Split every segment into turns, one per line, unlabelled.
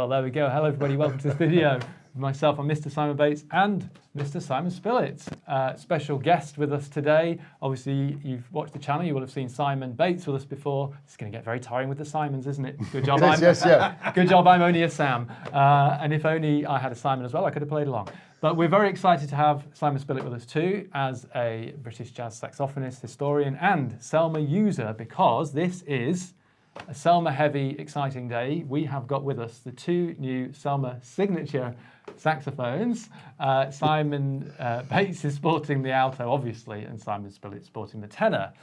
well. There we go. Hello, everybody. Welcome to this video. Myself, I'm Mr. Simon Bates and Mr. Simon Spillett. Special guest with us today. Obviously, you've watched the channel. You will have seen Simon Bates with us before. It's going to get very tiring with the Simons, isn't it? Good job. Good job. I'm only a Sam. And if only I had a Simon as well, I could have played along. But we're very excited to have Simon Spillett with us too, as a British jazz saxophonist, historian, and Selmer user, because this is a Selmer heavy, exciting day. We have got with us the two new Selmer signature saxophones. Simon Bates is sporting the alto, obviously, and Simon Spillett sporting the tenor.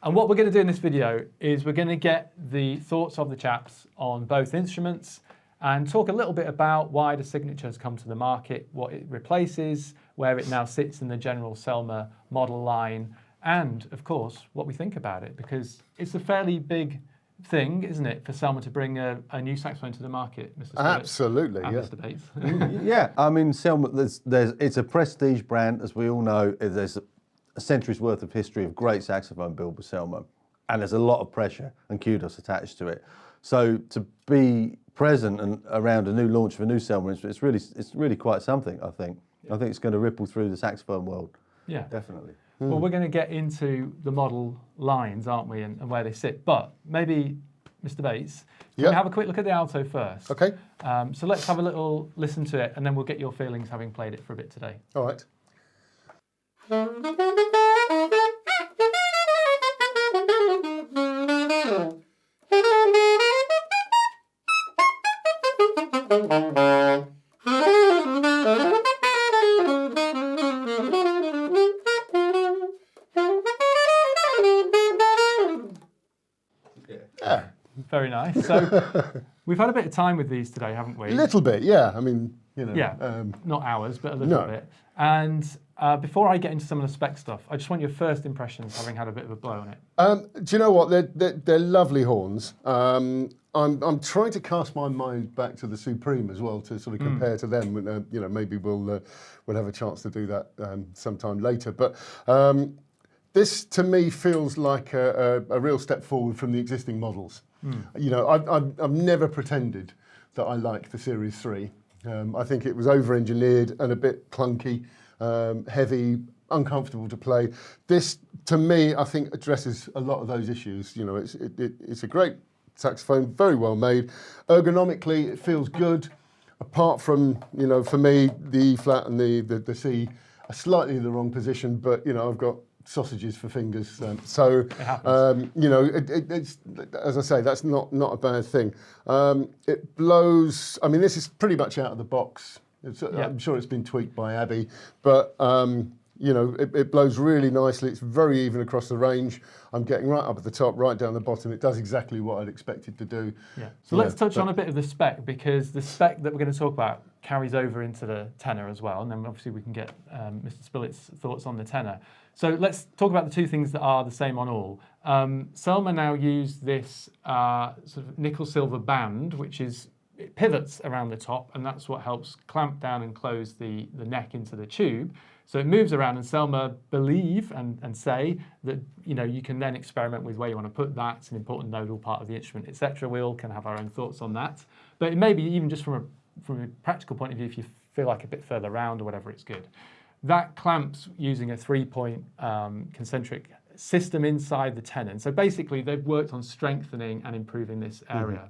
And what we're going to do in this video is we're going to get the thoughts of the chaps on both instruments and talk a little bit about why the signature has come to the market, what it replaces, where it now sits in the general Selmer model line, and, of course, what we think about it, because it's a fairly big thing, isn't it, for Selmer to bring a new saxophone to the market, Mr. Spillett?
Absolutely,
and
yeah.
Mr. Bates.
Yeah, I mean, Selmer, it's a prestige brand, as we all know. There's a century's worth of history of great saxophone build with Selmer, and there's a lot of pressure and kudos attached to it. So to be present and around a new launch of a new Selmer instrument, it's really quite something, I think. I think it's going to ripple through the saxophone world. Yeah, definitely.
Well, we're going to get into the model lines, aren't we, and where they sit. But maybe, Mr. Bates, can we have a quick look at the alto first?
Okay.
So let's have a little listen to it, and then we'll get your feelings having played it for a bit today.
All right.
Very nice. So we've had a bit of time with these today, haven't we?
A little bit, yeah. I mean, you know.
Yeah, not hours, but a little bit. And before I get into some of the spec stuff, I just want your first impressions, having had a bit of a blow on it.
Do you know what? They're lovely horns. I'm trying to cast my mind back to the Supreme as well to sort of compare to them. You know, maybe we'll have a chance to do that sometime later. But this, to me, feels like a real step forward from the existing models. You know, I've never pretended that I like the Series 3. I think it was over-engineered and a bit clunky, heavy, uncomfortable to play. This, to me, I think addresses a lot of those issues. You know, it's a great saxophone, very well made. Ergonomically, it feels good. Apart from, you know, for me, the E flat and the C are slightly in the wrong position, but, you know, I've got sausages for fingers, so you know, it's, as I say, that's not a bad thing. It blows. I mean, this is pretty much out of the box. I'm sure it's been tweaked by Abby, but you know, it blows really nicely. It's very even across the range. I'm getting right up at the top, right down the bottom. It does exactly what I'd expect it to do. Yeah.
So let's touch on a bit of the spec, because the spec that we're going to talk about carries over into the tenor as well, and then obviously we can get Mr. Spillett's thoughts on the tenor. So let's talk about the two things that are the same on all. Selmer now use this sort of nickel silver band, which it pivots around the top, and that's what helps clamp down and close the neck into the tube. So it moves around, and Selmer believe and say that, you know, you can then experiment with where you want to put that. It's an important nodal part of the instrument, etc. We all can have our own thoughts on that. But it may be even just from a practical point of view, if you feel like a bit further round or whatever, it's good. That clamps using a 3-point concentric system inside the tenon. So basically, they've worked on strengthening and improving this area.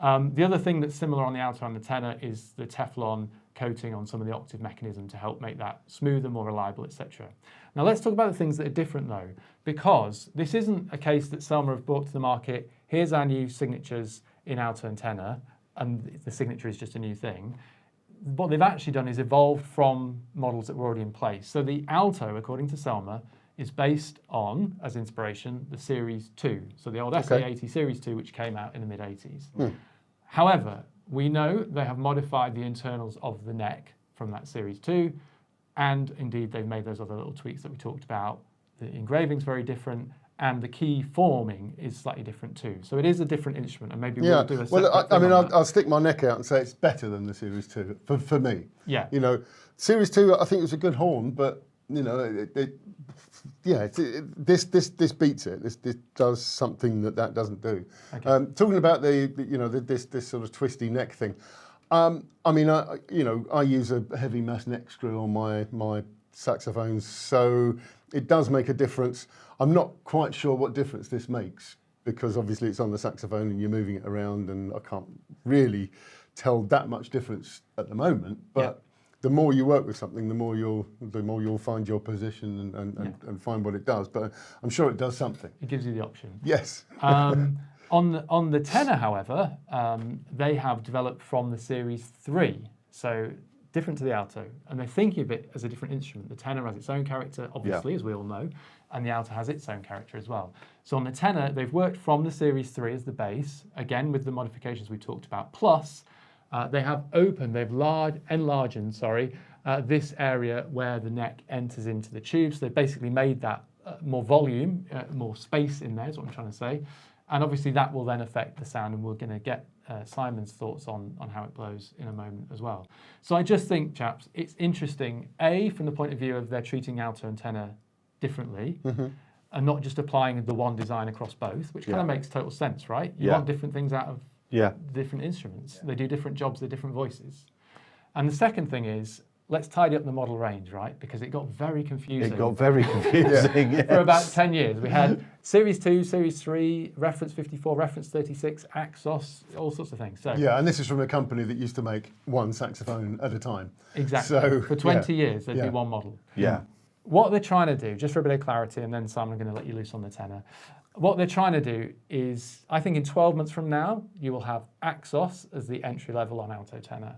The other thing that's similar on the alto and the tenor is the Teflon coating on some of the octave mechanism to help make that smoother, more reliable, etc. Now let's talk about the things that are different though, because this isn't a case that Selmer have brought to the market, here's our new signatures in alto and tenor, and the signature is just a new thing. What they've actually done is evolved from models that were already in place. So the alto, according to Selmer, is based on, as inspiration, the Series 2. So the old SA80 Series 2, which came out in the mid-80s. However, we know they have modified the internals of the neck from that Series 2, and indeed they've made those other little tweaks that we talked about. The engraving's very different, and the key forming is slightly different too. So it is a different instrument, and maybe we'll do a separate thing on that.
I'll stick my neck out and say it's better than the Series 2 for me.
Yeah.
You know, Series 2, I think it was a good horn, but you know, this beats it. This does something that doesn't do. Okay. Talking about this sort of twisty neck thing, I mean, I use a heavy mass neck screw on my saxophones, so it does make a difference. I'm not quite sure what difference this makes because obviously it's on the saxophone and you're moving it around, and I can't really tell that much difference at the moment. But the more you work with something, the more you'll find your position and find what it does. But I'm sure it does something.
It gives you the option.
Yes.
On the tenor, however, they have developed from the Series 3, so different to the alto, and they're thinking of it as a different instrument. The tenor has its own character, obviously, as we all know, and the alto has its own character as well. So on the tenor, they've worked from the Series 3 as the bass, again with the modifications we talked about, plus they've enlarged this area where the neck enters into the tube. So they've basically made that more volume, more space in there is what I'm trying to say. And obviously that will then affect the sound, and we're going to get Simon's thoughts on how it blows in a moment as well. So I just think, chaps, it's interesting, from the point of view of they're treating alto and tenor differently, and not just applying the one design across both, which kind of makes total sense, right? You want different things out of different instruments. They do different jobs, they're different voices. And the second thing is, let's tidy up the model range, right? Because it got very confusing.
It got very confusing. Yes.
For about 10 years. We had Series 2, Series 3, Reference 54, Reference 36, Axos, all sorts of things. So
yeah, and this is from a company that used to make one saxophone at a time.
Exactly.
So,
for 20 years, there'd be one model.
Yeah.
What they're trying to do, just for a bit of clarity, and then Simon, I'm going to let you loose on the tenor. What they're trying to do is, I think in 12 months from now, you will have Axos as the entry level on alto tenor,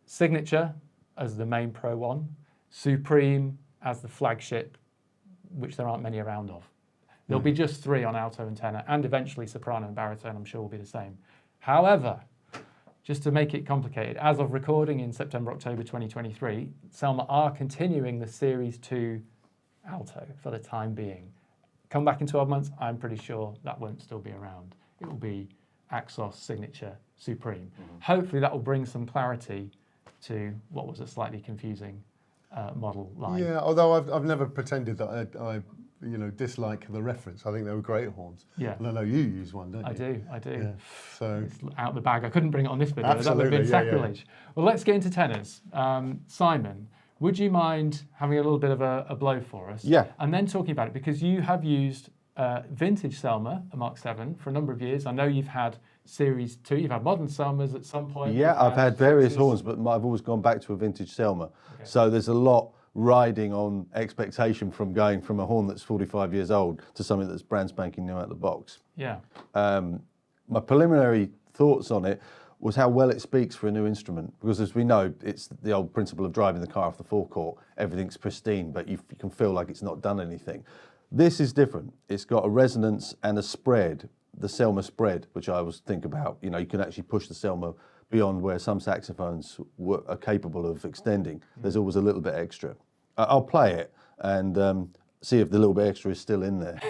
Signature as the main Pro one, Supreme as the flagship, which there aren't many around of. There'll be just 3 on alto and tenor, and eventually soprano and baritone, I'm sure, will be the same. However, just to make it complicated, as of recording in September, October 2023, Selmer are continuing the Series 2 alto for the time being. Come back in 12 months, I'm pretty sure that won't still be around. It will be Axos, Signature, Supreme. Hopefully that will bring some clarity to what was a slightly confusing model line.
Yeah, although I've never pretended that I dislike the Reference. I think they were great horns.
Yeah.
And I know you use one, don't you?
I do.
Yeah. So
it's out the bag. I couldn't bring it on this video.
Absolutely,
That would have been
yeah.
sacrilege. Well, let's get into tenors. Simon, would you mind having a little bit of a blow for us?
Yeah.
And then talking about it, because you have used vintage Selmer, a Mark 7, for a number of years. I know you've had Series 2, you've had modern Selmers at some point.
Yeah, I've had various
sixes.
horns, but I've always gone back to a vintage Selmer. Okay. So there's a lot riding on expectation from going from a horn that's 45 years old to something that's brand spanking new out of the box.
Yeah.
My preliminary thoughts on it was how well it speaks for a new instrument, because as we know, it's the old principle of driving the car off the forecourt. Everything's pristine, but you can feel like it's not done anything. This is different. It's got a resonance and a spread, the Selmer spread, which I always think about. You know, you can actually push the Selmer beyond where some saxophones are capable of extending. There's always a little bit extra. I'll play it and see if the little bit extra is still in there.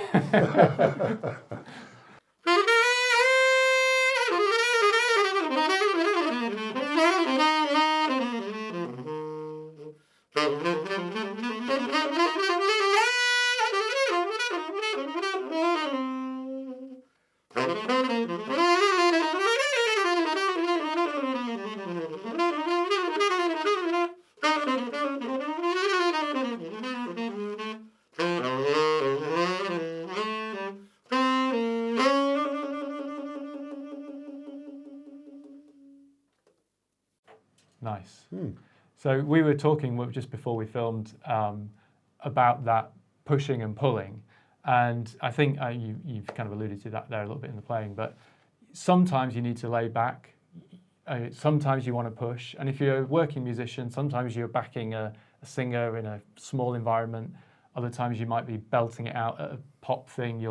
Nice. So we were talking just before we filmed about that pushing and pulling, and I think you've kind of alluded to that there a little bit in the playing, but sometimes you need to lay back, sometimes you want to push, and if you're a working musician, sometimes you're backing a singer in a small environment, other times you might be belting it out at a pop thing.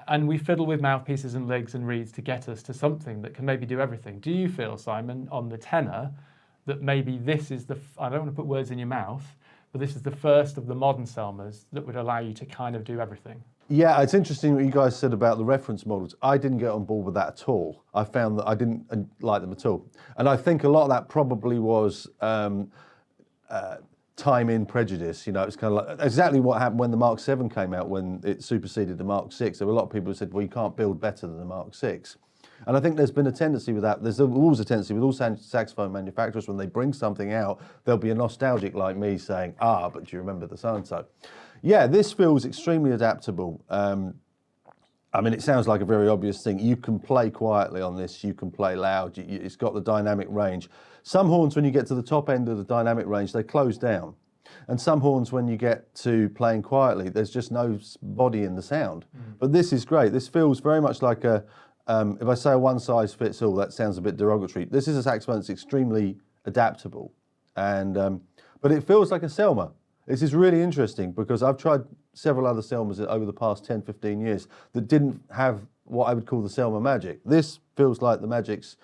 And we fiddle with mouthpieces and ligs and reeds to get us to something that can maybe do everything. Do you feel, Simon, on the tenor, that maybe this is I don't want to put words in your mouth, but this is the first of the modern Selmers that would allow you to kind of do everything?
Yeah, it's interesting what you guys said about the reference models. I didn't get on board with that at all. I found that I didn't like them at all. And I think a lot of that probably was time in prejudice. You know, it's kind of like exactly what happened when the Mark 7 came out, when it superseded the Mark 6. There were a lot of people who said, well, you can't build better than the Mark 6. And I think there's been a tendency with that. There's always a tendency with all saxophone manufacturers, when they bring something out, there'll be a nostalgic like me saying, but do you remember the so-and-so? Yeah, this feels extremely adaptable. I mean, it sounds like a very obvious thing. You can play quietly on this, you can play loud, it's got the dynamic range. Some horns, when you get to the top end of the dynamic range, they close down. And some horns, when you get to playing quietly, there's just no body in the sound. But this is great. This feels very much like a, if I say a one size fits all, that sounds a bit derogatory. This is a saxophone that's extremely adaptable. And, but it feels like a Selmer. This is really interesting because I've tried several other Selmers over the past 10, 15 years that didn't have what I would call the Selmer magic. This feels like the magic's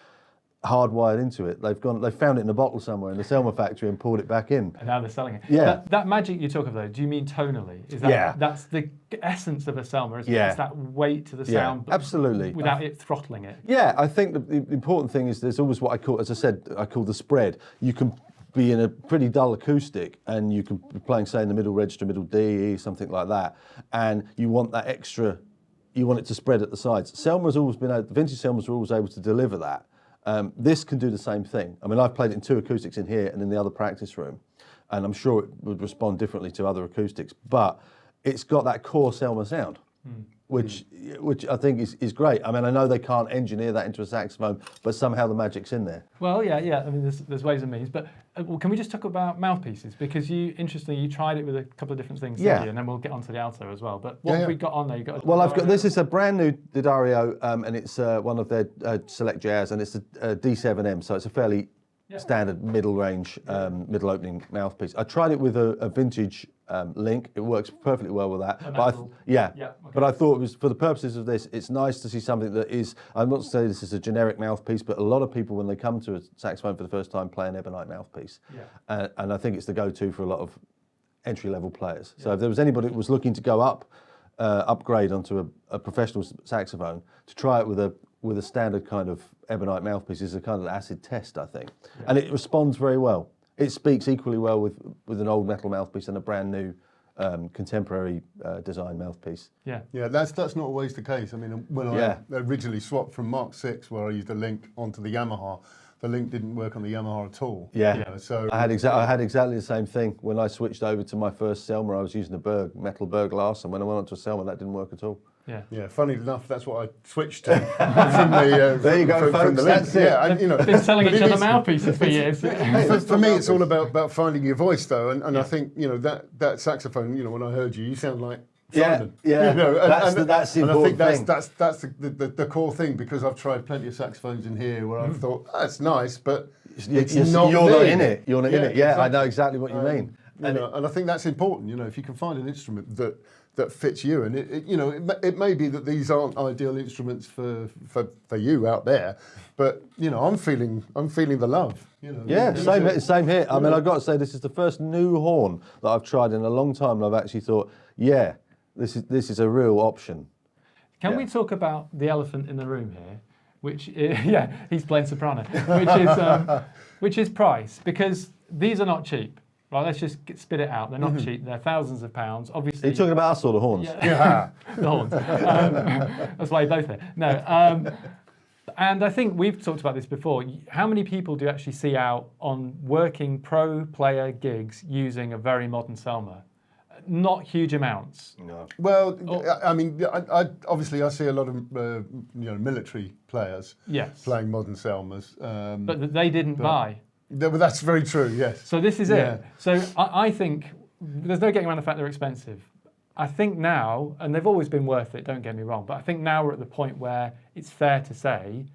hardwired into it. They've found it in a bottle somewhere in the Selmer factory and poured it back in.
And now they're selling it.
Yeah.
That magic you talk of though, do you mean tonally? Is that,
Yeah.
That's the essence of a Selmer, isn't
Yeah.
it? It's that weight to the
Yeah,
sound, but
absolutely.
without it throttling it.
Yeah, I think the important thing is there's always what I call, as I said, I call the spread. You can be in a pretty dull acoustic and you can be playing, say, in the middle register, middle D, E, something like that, and you want that extra, you want it to spread at the sides. Selmer's always been, the vintage Selmers were always able to deliver that. This can do the same thing. I mean, I've played it in 2 acoustics in here and in the other practice room, and I'm sure it would respond differently to other acoustics, but it's got that core Selmer sound. Which I think is great. I mean, I know they can't engineer that into a saxophone, but somehow the magic's in there.
Well, yeah. I mean, there's ways and means. But well, can we just talk about mouthpieces? Because interestingly, you tried it with a couple of different things,
Yeah.
didn't you? And then we'll get onto the alto as well. But what have we got on there? You got.
Well, I've got, this is a brand new D'Addario, and it's one of their Select Jazz, and it's a D7M, so it's a fairly standard middle range, middle opening mouthpiece. I tried it with a vintage link. It works perfectly well with that. But
Okay.
But I thought it was, for the purposes of this, it's nice to see something that is, I'm not saying this is a generic mouthpiece, but a lot of people, when they come to a saxophone for the first time, play an ebonite mouthpiece.
Yeah.
And I think it's the go-to for a lot of entry-level players. So if there was anybody that was looking to go upgrade onto a professional saxophone, to try it with a standard kind of ebonite mouthpiece is a kind of acid test, I think. Yeah. And it responds very well. It speaks equally well with an old metal mouthpiece and a brand new contemporary design mouthpiece.
Yeah.
Yeah, that's not always the case. I mean, when I originally swapped from Mark 6, where I used a link onto the Yamaha, the link didn't work on the Yamaha at all.
Yeah.
You know, so
I had exactly the same thing. When I switched over to my first Selmer, I was using a metal Berg glass, and when I went on to a Selmer, that didn't work at all.
Yeah.
Yeah. Funny enough, that's what I switched to from the.
There you go, folks.
From the
That's
link.
it.
Yeah, you know,
Been selling
but
each
it
other
is-
mouthpieces for years.
For me, it's all about finding your voice, though, and I think that saxophone. When I heard you, you sound like Simon.
Yeah.
You know,
That's the
and I think
important
that's the core thing, because I've tried plenty of saxophones in here where I've thought that's nice, but it's not
you're
me.
not in it. You're not in it. Yeah,
exactly.
I know exactly what you mean.
And I think that's important. If you can find an instrument that fits you, and it may be that these aren't ideal instruments for you out there, but I'm feeling the love.
Yeah, same here. I mean, I've got to say, this is the first new horn that I've tried in a long time, and I've actually thought, yeah, this is a real option.
Can we talk about the elephant in the room here, which is, he's playing soprano, which is price, because these are not cheap. Right, let's just spit it out. They're not cheap. They're thousands of pounds. Obviously,
Are you talking about us or the horns?
Yeah.
the horns. That's why you're both there. No, and I think we've talked about this before. How many people do you actually see out on working pro player gigs using a very modern Selmer? Not huge amounts.
No.
Well, I mean, I obviously I see a lot of military players playing modern Selmers,
But they didn't buy.
Well, that's very true. Yes.
So this is it. So I think there's no getting around the fact they're expensive. I think now, and they've always been worth it, don't get me wrong, but I think now we're at the point where it's fair to say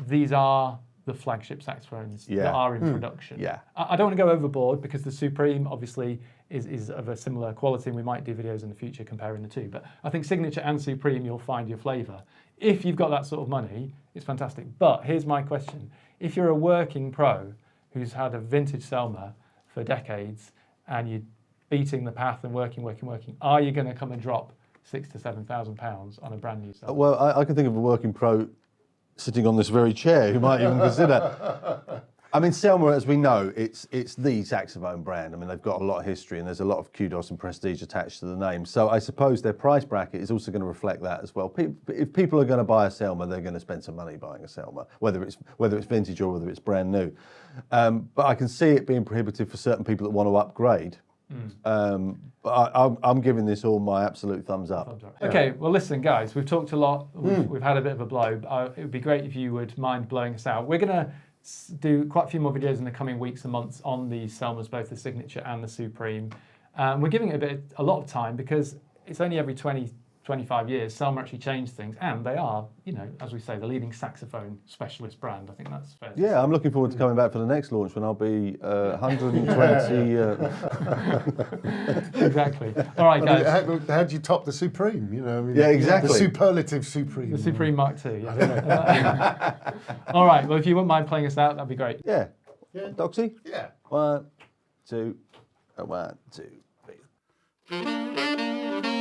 these are the flagship saxophones that are in production.
Yeah.
I don't want to go overboard, because the Supreme obviously is of a similar quality, and we might do videos in the future comparing the two. But I think Signature and Supreme, you'll find your flavour. If you've got that sort of money, it's fantastic. But here's my question. If you're a working pro who's had a vintage Selmer for decades and you're beating the path and working, are you going to come and drop £6,000 to £7,000 on a brand new Selmer?
Well, I can think of a working pro sitting on this very chair who might even consider. I mean, Selmer, as we know, it's the saxophone brand. I mean, they've got a lot of history and there's a lot of kudos and prestige attached to the name. So I suppose their price bracket is also going to reflect that as well. If people are going to buy a Selmer, they're going to spend some money buying a Selmer, whether it's vintage or whether it's brand new. But I can see it being prohibitive for certain people that want to upgrade. But I'm giving this all my absolute thumbs up.
Okay, well listen guys, we've talked a lot, we've had a bit of a blow. It would be great if you would mind blowing us out. We're going to do quite a few more videos in the coming weeks and months on the Selmers, both the Signature and the Supreme. We're giving it a lot of time because it's only every 25 years Selmer actually changed things, and they are, you know, as we say, the leading saxophone specialist brand. I think that's fair.
Yeah, I'm looking forward to coming back for the next launch when I'll be 120.
Exactly. All right, guys.
How do you top the Supreme? You know, I mean,
Yeah, exactly.
The superlative Supreme.
The Supreme Mark II. Yeah. All right. Well, if you wouldn't mind playing us out, that'd be great.
Yeah. Doxy?
Yeah.
1, 2, 1, 2, 3.